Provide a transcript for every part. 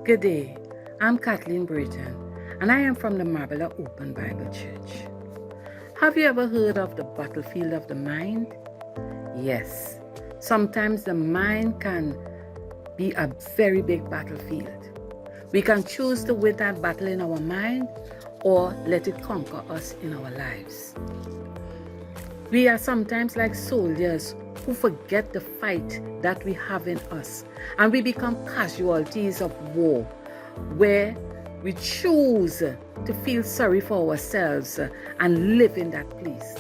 Good day, I'm Kathleen Brayton, and I am from the Marabella Open Bible Church. Have you ever heard of the battlefield of the mind? Yes, sometimes the mind can be a very big battlefield. We can choose to win that battle in our mind or let it conquer us in our lives. We are sometimes like soldiers who forget the fight that we have in us, and we become casualties of war where we choose to feel sorry for ourselves and live in that place.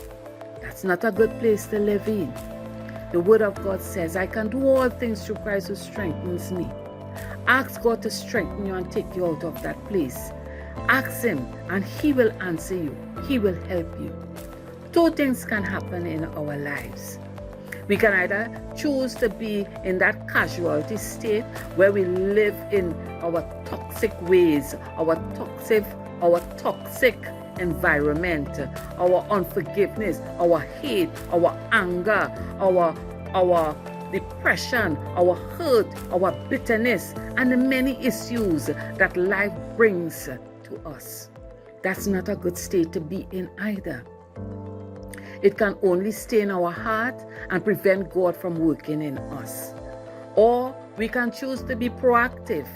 That's not a good place to live in. The Word of God says, I can do all things through Christ who strengthens me. Ask God to strengthen you and take you out of that place. Ask Him and He will answer you. He will help you. Two things can happen in our lives. We can either choose to be in that casualty state where we live in our toxic ways, our toxic environment, our unforgiveness, our hate, our anger, our depression, our hurt, our bitterness, and the many issues that life brings to us. That's not a good state to be in either. It can only stay in our heart and prevent God from working in us. Or we can choose to be proactive,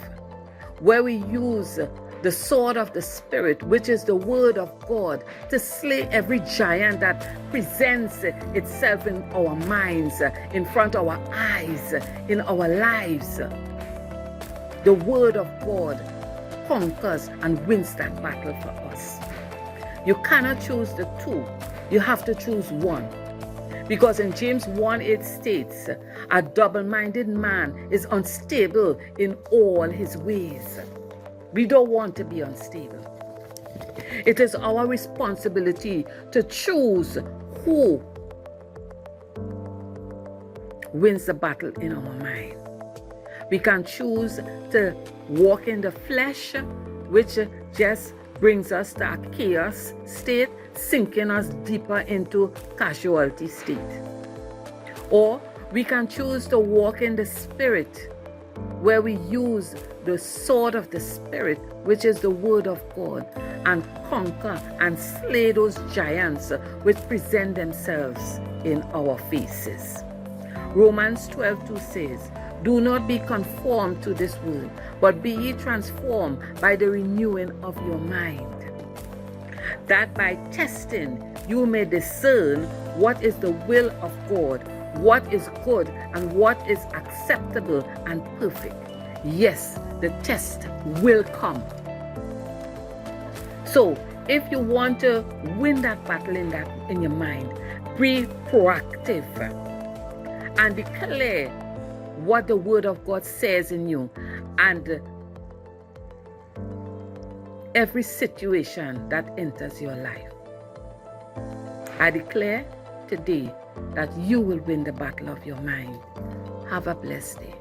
where we use the sword of the Spirit, which is the Word of God, to slay every giant that presents itself in our minds, in front of our eyes, in our lives. The Word of God conquers and wins that battle for us. You cannot choose the two. You have to choose one. Because in James 1:8 states, a double-minded man is unstable in all his ways. We don't want to be unstable. It is our responsibility to choose who wins the battle in our mind. We can choose to walk in the flesh, which just brings us to a chaos state, sinking us deeper into casualty state. Or we can choose to walk in the Spirit, where we use the sword of the Spirit, which is the Word of God, and conquer and slay those giants which present themselves in our faces. Romans 12:2 says, do not be conformed to this world, but be ye transformed by the renewing of your mind, that by testing you may discern what is the will of God, what is good and what is acceptable and perfect. Yes, the test will come. So if you want to win that battle in your mind, be proactive and declare what the Word of God says in you, and every situation that enters your life. I declare today that you will win the battle of your mind. Have a blessed day.